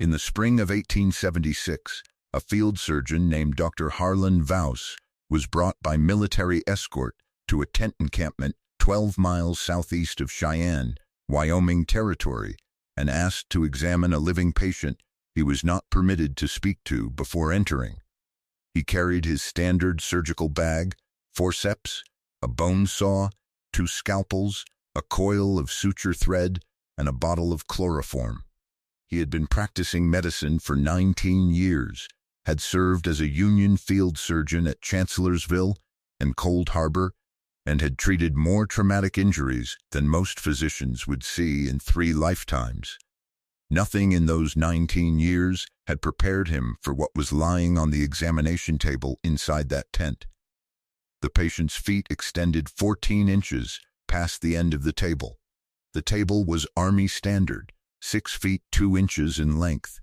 In the spring of 1876, a field surgeon named Dr. Harlan Vause was brought by military escort to a tent encampment 12 miles southeast of Cheyenne, Wyoming Territory, and asked to examine a living patient he was not permitted to speak to before entering. He carried his standard surgical bag, forceps, a bone saw, 2 scalpels, a coil of suture thread, and a bottle of chloroform. He had been practicing medicine for 19 years, had served as a Union field surgeon at Chancellorsville and Cold Harbor, and had treated more traumatic injuries than most physicians would see in 3 lifetimes. Nothing in those 19 years had prepared him for what was lying on the examination table inside that tent. The patient's feet extended 14 inches past the end of the table. The table was Army standard, 6 feet 2 inches in length.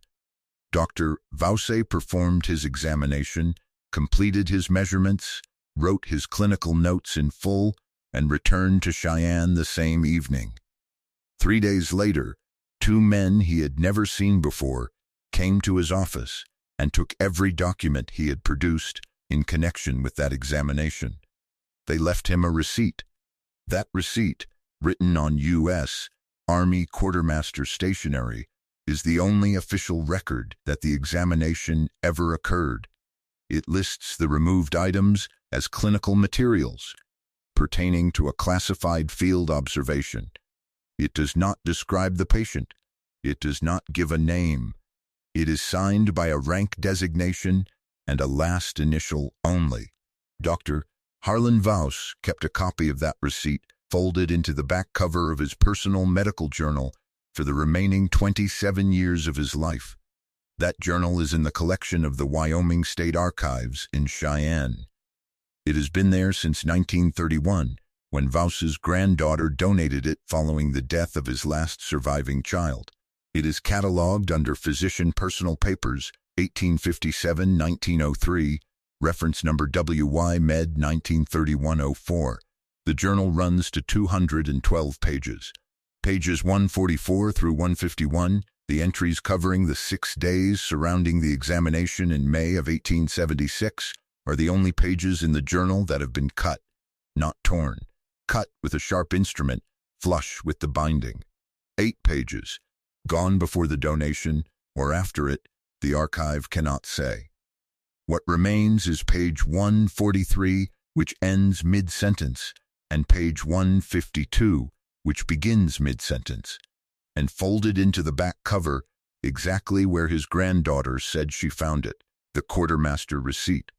Dr. Vause performed his examination, completed his measurements, wrote his clinical notes in full, and returned to Cheyenne the same evening. 3 days later, 2 men he had never seen before came to his office and took every document he had produced in connection with that examination. They left him a receipt. That receipt, written on U.S. Army Quartermaster stationery, is the only official record that the examination ever occurred. It lists the removed items as clinical materials pertaining to a classified field observation. It does not describe the patient. It does not give a name. It is signed by a rank designation and a last initial only. Dr. Harlan Vause kept a copy of that receipt folded into the back cover of his personal medical journal for the remaining 27 years of his life. That journal is in the collection of the Wyoming State Archives in Cheyenne. It has been there since 1931, when Vause's granddaughter donated it following the death of his last surviving child. It is catalogued under Physician Personal Papers, 1857-1903, reference number WY Med 1931-04. The journal runs to 212 pages. Pages 144 through 151, the entries covering the 6 days surrounding the examination in May of 1876, are the only pages in the journal that have been cut, not torn. Cut with a sharp instrument, flush with the binding. 8 pages, gone before the donation or after it, the archive cannot say. What remains is page 143, which ends mid-sentence, and page 152, which begins mid-sentence, and folded into the back cover exactly where his granddaughter said she found it, the quartermaster receipt.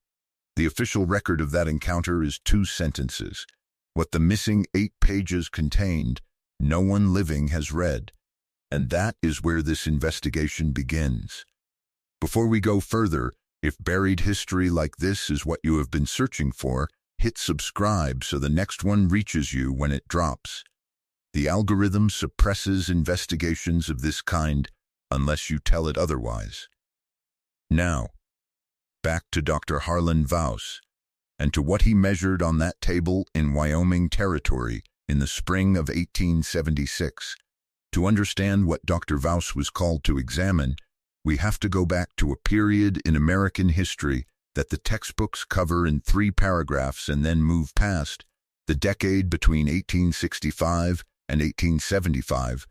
The official record of that encounter is 2 sentences. What the missing 8 pages contained, no one living has read, and that is where this investigation begins. Before we go further, if buried history like this is what you have been searching for, hit subscribe so the next one reaches you when it drops. The algorithm suppresses investigations of this kind unless you tell it otherwise. Now, back to Dr. Harlan Vause, and to what he measured on that table in Wyoming Territory in the spring of 1876. To understand what Dr. Vause was called to examine, we have to go back to a period in American history that the textbooks cover in 3 paragraphs and then move past, the decade between 1865 and 1875,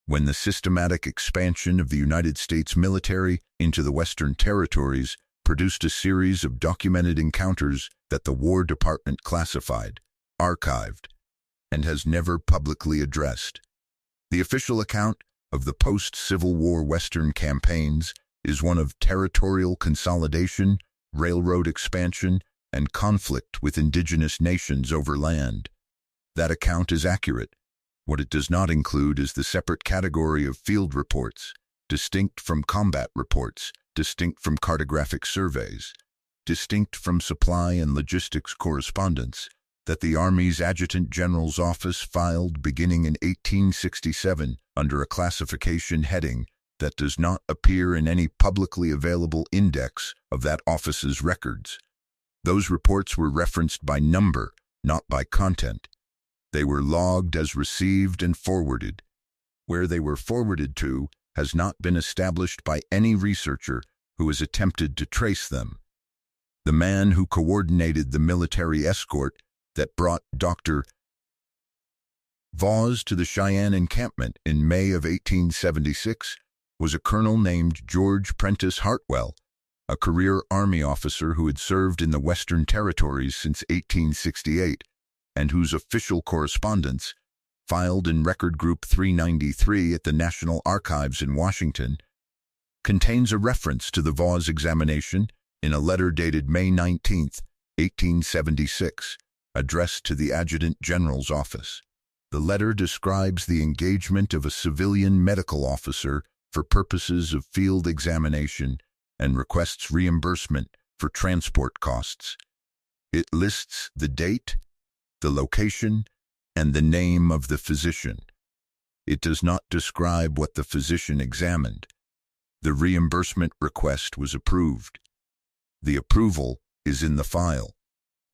when the systematic expansion of the United States military into the Western Territories produced a series of documented encounters that the War Department classified, archived, and has never publicly addressed. The official account of the post-Civil War Western campaigns is one of territorial consolidation, railroad expansion, and conflict with indigenous nations over land. That account is accurate. What it does not include is the separate category of field reports, distinct from combat reports, distinct from cartographic surveys, distinct from supply and logistics correspondence, that the Army's Adjutant General's Office filed beginning in 1867 under a classification heading that does not appear in any publicly available index of that office's records. Those reports were referenced by number, not by content. They were logged as received and forwarded. Where they were forwarded to has not been established by any researcher who has attempted to trace them. The man who coordinated the military escort that brought Dr. Vaz to the Cheyenne encampment in May of 1876 was a colonel named George Prentice Hartwell, a career Army officer who had served in the Western Territories since 1868 and whose official correspondence, filed in Record Group 393 at the National Archives in Washington, contains a reference to the Vaz examination in a letter dated May 19, 1876, addressed to the Adjutant General's office. The letter describes the engagement of a civilian medical officer for purposes of field examination and requests reimbursement for transport costs. It lists the date, the location, and the name of the physician. It does not describe what the physician examined. The reimbursement request was approved. The approval is in the file.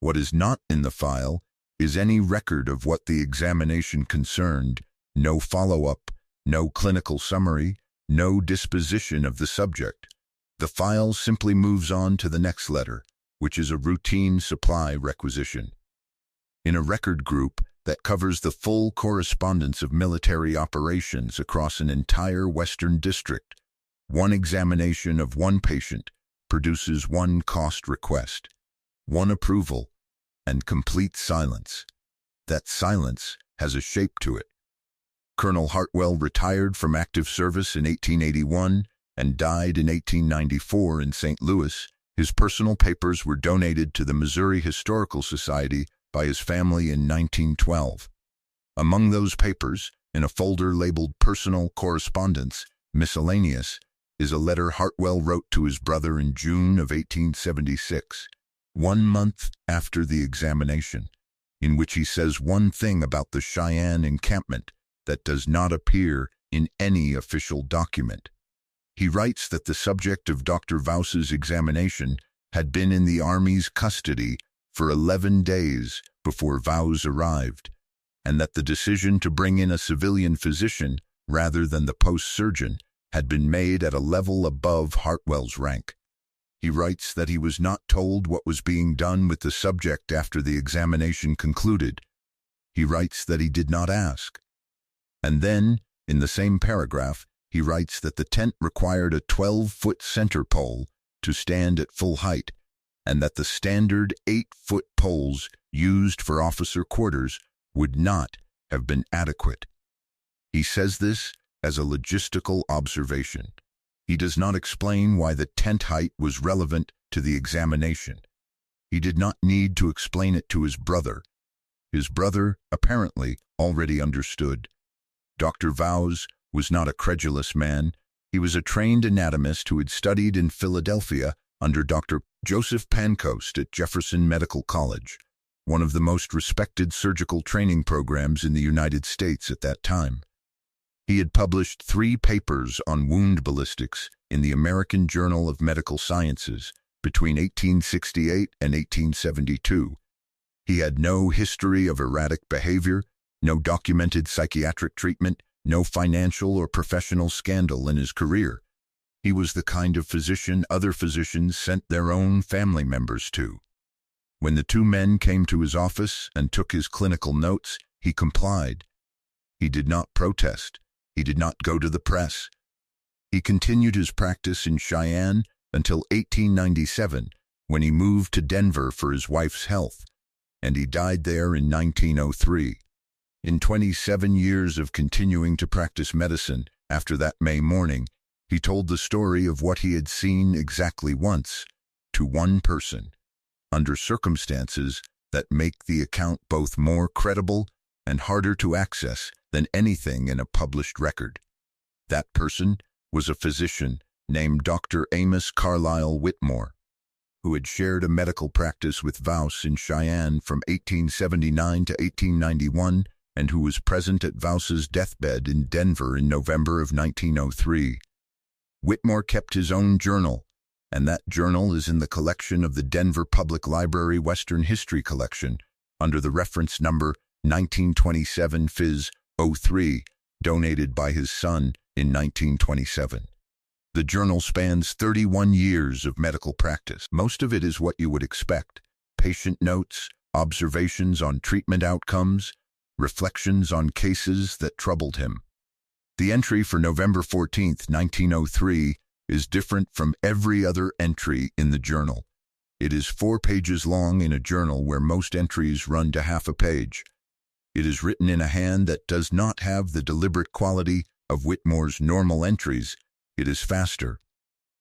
What is not in the file is any record of what the examination concerned, no follow-up, no clinical summary, no disposition of the subject. The file simply moves on to the next letter, which is a routine supply requisition. In a record group that covers the full correspondence of military operations across an entire Western district, one examination of one patient produces one cost request, one approval, and complete silence. That silence has a shape to it. Colonel Hartwell retired from active service in 1881 and died in 1894 in St. Louis. His personal papers were donated to the Missouri Historical Society by his family in 1912. Among those papers, in a folder labeled Personal Correspondence, Miscellaneous, is a letter Hartwell wrote to his brother in June of 1876, 1 month after the examination, in which he says one thing about the Cheyenne encampment that does not appear in any official document. He writes that the subject of Dr. Vaz's examination had been in the Army's custody for 11 days before Vaz arrived, and that the decision to bring in a civilian physician rather than the post surgeon had been made at a level above Hartwell's rank. He writes that he was not told what was being done with the subject after the examination concluded. He writes that he did not ask. And then, in the same paragraph, he writes that the tent required a 12-foot center pole to stand at full height, and that the standard 8-foot poles used for officer quarters would not have been adequate. He says this as a logistical observation. He does not explain why the tent height was relevant to the examination. He did not need to explain it to his brother. His brother, apparently, already understood. Dr. Vaz was not a credulous man. He was a trained anatomist who had studied in Philadelphia under Dr. Joseph Pancoast at Jefferson Medical College, one of the most respected surgical training programs in the United States at that time. He had published 3 papers on wound ballistics in the American Journal of Medical Sciences between 1868 and 1872. He had no history of erratic behavior, no documented psychiatric treatment, no financial or professional scandal in his career. He was the kind of physician other physicians sent their own family members to. When the 2 men came to his office and took his clinical notes, he complied. He did not protest. He did not go to the press. He continued his practice in Cheyenne until 1897, when he moved to Denver for his wife's health, and he died there in 1903. In 27 years of continuing to practice medicine, after that May morning, he told the story of what he had seen exactly once, to one person, under circumstances that make the account both more credible and harder to access than anything in a published record. That person was a physician named Dr. Amos Carlisle Whitmore, who had shared a medical practice with Vaz in Cheyenne from 1879 to 1891 and who was present at Vaz's deathbed in Denver in November of 1903. Whitmore kept his own journal, and that journal is in the collection of the Denver Public Library Western History Collection under the reference number 1927 Phys. 03, donated by his son in 1927. The journal spans 31 years of medical practice. Most of it is what you would expect: patient notes, observations on treatment outcomes, reflections on cases that troubled him. The entry for November 14, 1903, is different from every other entry in the journal. It is 4 pages long in a journal where most entries run to half a page. It is written in a hand that does not have the deliberate quality of Whitmore's normal entries. It is faster,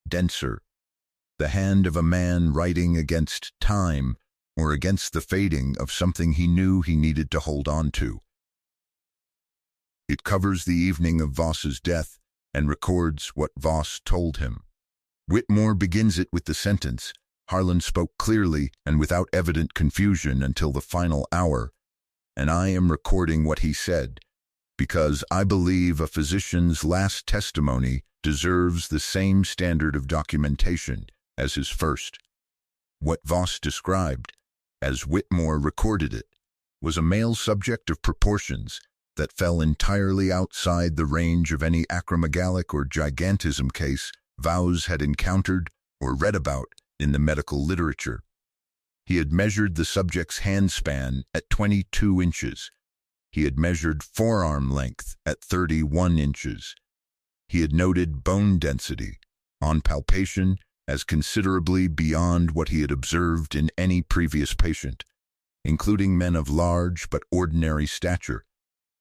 denser, the hand of a man writing against time or against the fading of something he knew he needed to hold on to. It covers the evening of Voss's death and records what Voss told him. Whitmore begins it with the sentence, "Harlan spoke clearly and without evident confusion until the final hour, and I am recording what he said, because I believe a physician's last testimony deserves the same standard of documentation as his first." What Voss described, as Whitmore recorded it, was a male subject of proportions that fell entirely outside the range of any acromegalic or gigantism case Voss had encountered or read about in the medical literature. He had measured the subject's handspan at 22 inches. He had measured forearm length at 31 inches. He had noted bone density, on palpation, as considerably beyond what he had observed in any previous patient, including men of large but ordinary stature.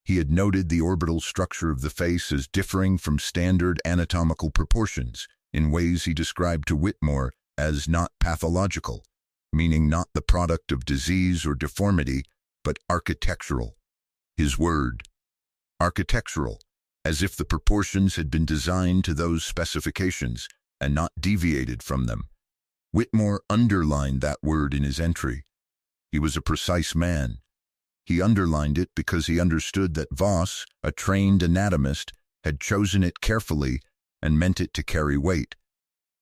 He had noted the orbital structure of the face as differing from standard anatomical proportions in ways he described to Whitmore as not pathological, meaning not the product of disease or deformity, but architectural. His word, architectural, as if the proportions had been designed to those specifications and not deviated from them. Whitmore underlined that word in his entry. He was a precise man. He underlined it because he understood that Voss, a trained anatomist, had chosen it carefully and meant it to carry weight.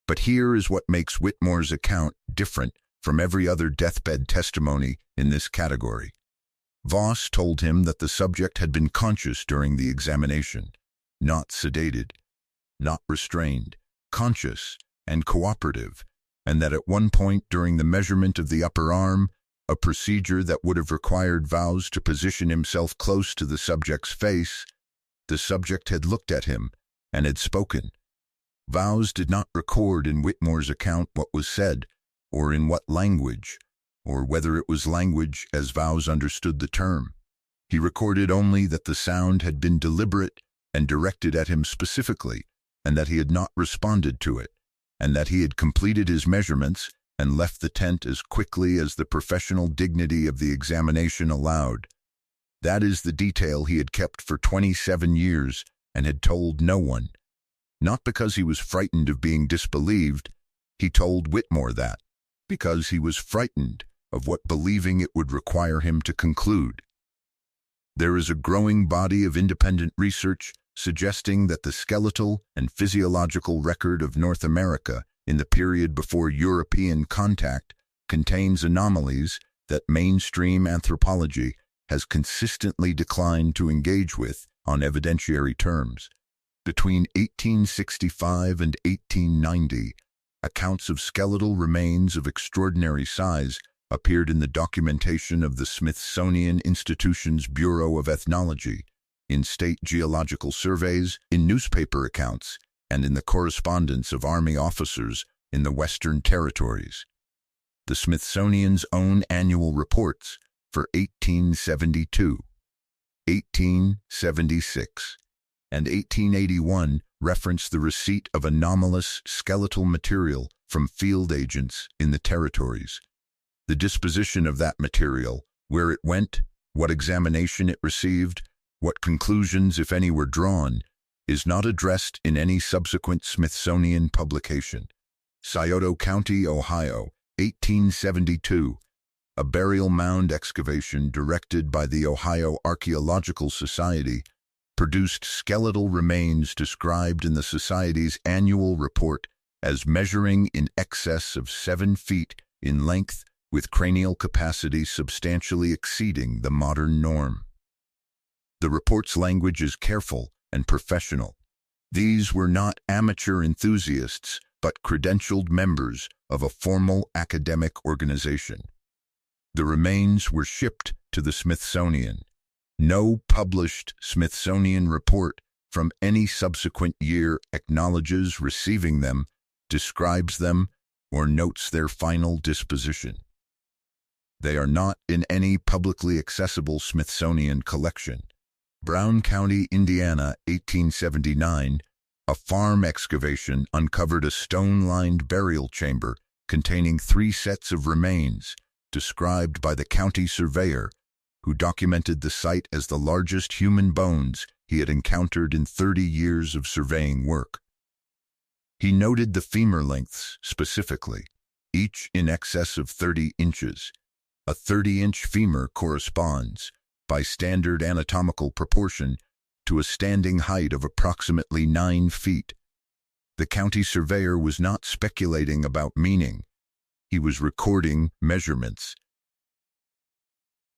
But here is what makes Whitmore's account different from every other deathbed testimony in this category. Voss told him that the subject had been conscious during the examination, not sedated, not restrained, conscious and cooperative, and that at one point during the measurement of the upper arm, a procedure that would have required Voss to position himself close to the subject's face, the subject had looked at him and had spoken. Voss did not record in Whitmore's account what was said, or in what language, or whether it was language as Voss understood the term. He recorded only that the sound had been deliberate and directed at him specifically, and that he had not responded to it, and that he had completed his measurements and left the tent as quickly as the professional dignity of the examination allowed. That is the detail he had kept for 27 years and had told no one. Not because he was frightened of being disbelieved, he told Whitmore that, because he was frightened of what believing it would require him to conclude. There is a growing body of independent research suggesting that the skeletal and physiological record of North America in the period before European contact contains anomalies that mainstream anthropology has consistently declined to engage with on evidentiary terms. Between 1865 and 1890, accounts of skeletal remains of extraordinary size appeared in the documentation of the Smithsonian Institution's Bureau of Ethnology, in state geological surveys, in newspaper accounts, and in the correspondence of Army officers in the Western Territories. The Smithsonian's own annual reports for 1872, 1876, and 1881 reference the receipt of anomalous skeletal material from field agents in the territories. The disposition of that material, where it went, what examination it received, what conclusions, if any, were drawn, is not addressed in any subsequent Smithsonian publication. Scioto County, Ohio, 1872. A burial mound excavation directed by the Ohio Archaeological Society produced skeletal remains described in the Society's annual report as measuring in excess of 7 feet in length, with cranial capacity substantially exceeding the modern norm. The report's language is careful and professional. These were not amateur enthusiasts, but credentialed members of a formal academic organization. The remains were shipped to the Smithsonian. No published Smithsonian report from any subsequent year acknowledges receiving them, describes them, or notes their final disposition. They are not in any publicly accessible Smithsonian collection. Brown County, Indiana, 1879, a farm excavation uncovered a stone-lined burial chamber containing 3 sets of remains, described by the county surveyor, who documented the site as the largest human bones he had encountered in 30 years of surveying work. He noted the femur lengths specifically, each in excess of 30 inches. A 30-inch femur corresponds, by standard anatomical proportion, to a standing height of approximately 9 feet. The county surveyor was not speculating about meaning. He was recording measurements.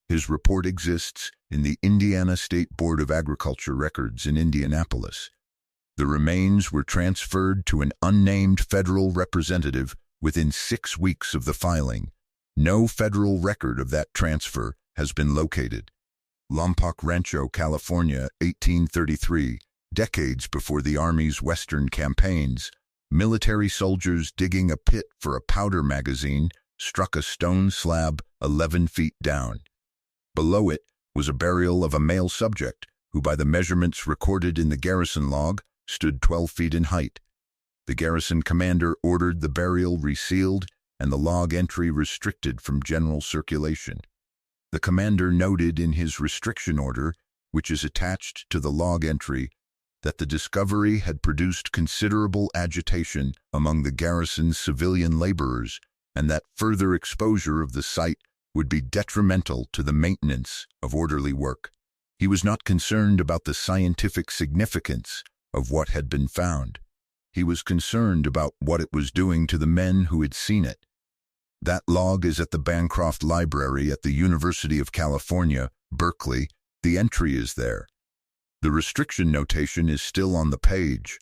His report exists in the Indiana State Board of Agriculture records in Indianapolis. The remains were transferred to an unnamed federal representative within 6 weeks of the filing. No federal record of that transfer has been located. Lompoc Rancho, California, 1833, decades before the Army's Western campaigns, military soldiers digging a pit for a powder magazine struck a stone slab 11 feet down. Below it was a burial of a male subject who, by the measurements recorded in the garrison log, stood 12 feet in height. The garrison commander ordered the burial resealed and the log entry restricted from general circulation. The commander noted in his restriction order, which is attached to the log entry, that the discovery had produced considerable agitation among the garrison's civilian laborers and that further exposure of the site would be detrimental to the maintenance of orderly work. He was not concerned about the scientific significance of what had been found. He was concerned about what it was doing to the men who had seen it. That log is at the Bancroft Library at the University of California, Berkeley. The entry is there. The restriction notation is still on the page.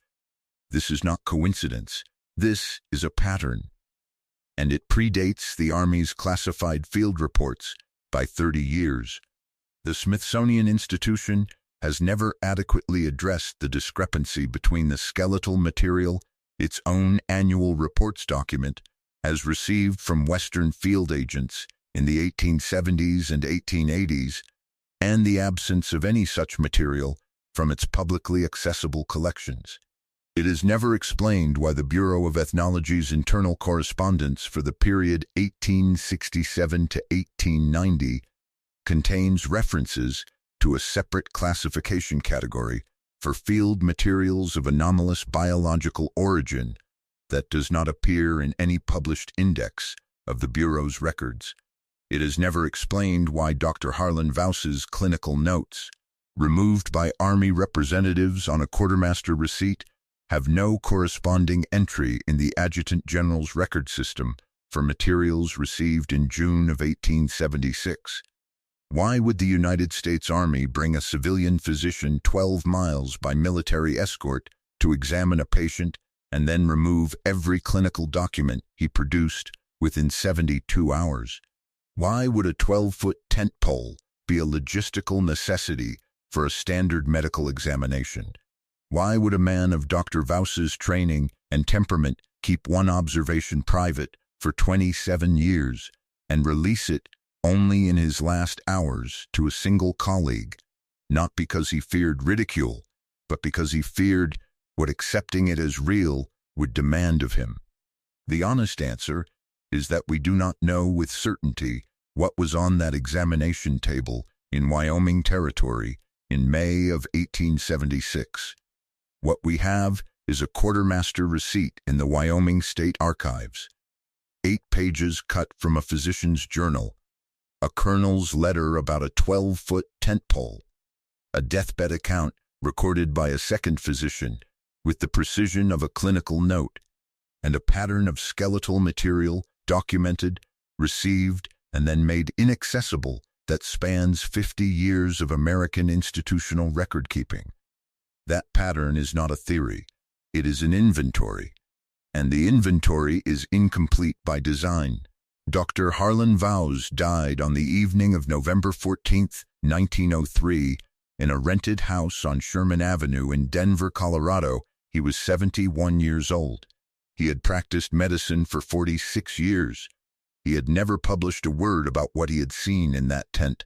This is not coincidence. This is a pattern. And it predates the Army's classified field reports by 30 years. The Smithsonian Institution has never adequately addressed the discrepancy between the skeletal material its own annual reports document as received from Western field agents in the 1870s and 1880s, and the absence of any such material from its publicly accessible collections. It is never explained why the Bureau of Ethnology's internal correspondence for the period 1867 to 1890 contains references to a separate classification category for field materials of anomalous biological origin that does not appear in any published index of the Bureau's records. It is never explained why Dr. Harlan Vouse's clinical notes, removed by Army representatives on a quartermaster receipt, have no corresponding entry in the Adjutant General's record system for materials received in June of 1876. Why would the United States Army bring a civilian physician 12 miles by military escort to examine a patient and then remove every clinical document he produced within 72 hours? Why would a 12-foot tent pole be a logistical necessity for a standard medical examination? Why would a man of Dr. Vouse's training and temperament keep one observation private for 27 years and release it only in his last hours to a single colleague, not because he feared ridicule, but because he feared what accepting it as real would demand of him? The honest answer is that we do not know with certainty what was on that examination table in Wyoming Territory in May of 1876. What we have is a quartermaster receipt in the Wyoming State Archives, 8 pages cut from a physician's journal, a colonel's letter about a 12-foot tent pole, a deathbed account recorded by a second physician with the precision of a clinical note, and a pattern of skeletal material documented, received, and then made inaccessible that spans 50 years of American institutional record-keeping. That pattern is not a theory. It is an inventory. And the inventory is incomplete by design. Dr. Harlan Vowse died on the evening of November 14, 1903, in a rented house on Sherman Avenue in Denver, Colorado. He was 71 years old. He had practiced medicine for 46 years. He had never published a word about what he had seen in that tent.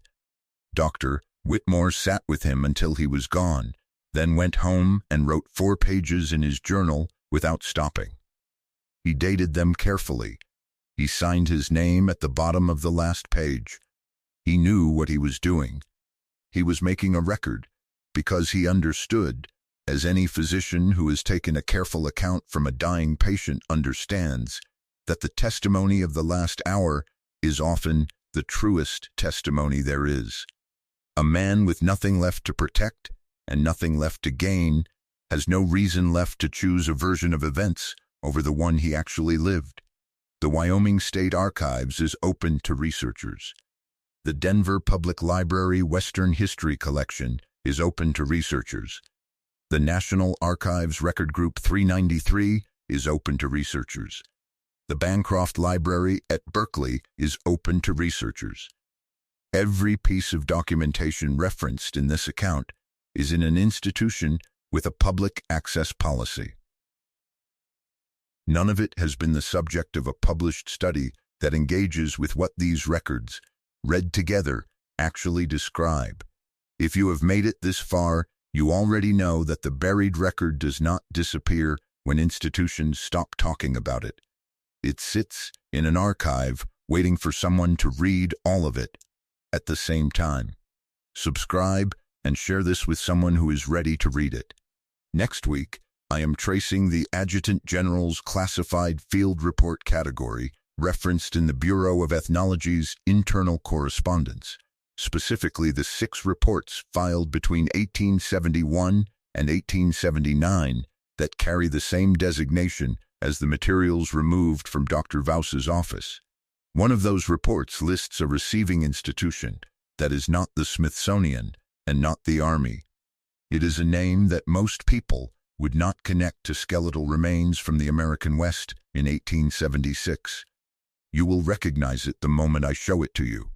Dr. Whitmore sat with him until he was gone, then went home and wrote 4 pages in his journal without stopping. He dated them carefully. He signed his name at the bottom of the last page. He knew what he was doing. He was making a record because he understood, as any physician who has taken a careful account from a dying patient understands, that the testimony of the last hour is often the truest testimony there is. A man with nothing left to protect and nothing left to gain has no reason left to choose a version of events over the one he actually lived. The Wyoming State Archives is open to researchers. The Denver Public Library Western History Collection is open to researchers. The National Archives Record Group 393 is open to researchers. The Bancroft Library at Berkeley is open to researchers. Every piece of documentation referenced in this account is in an institution with a public access policy. None of it has been the subject of a published study that engages with what these records, read together, actually describe. If you have made it this far, you already know that the buried record does not disappear when institutions stop talking about it. It sits in an archive waiting for someone to read all of it at the same time. Subscribe and share this with someone who is ready to read it. Next week, I am tracing the Adjutant General's Classified Field Report category referenced in the Bureau of Ethnology's internal correspondence, specifically the 6 reports filed between 1871 and 1879 that carry the same designation as the materials removed from Dr. Vowse's office. One of those reports lists a receiving institution that is not the Smithsonian and not the Army. It is a name that most people would not connect to skeletal remains from the American West in 1876. You will recognize it the moment I show it to you.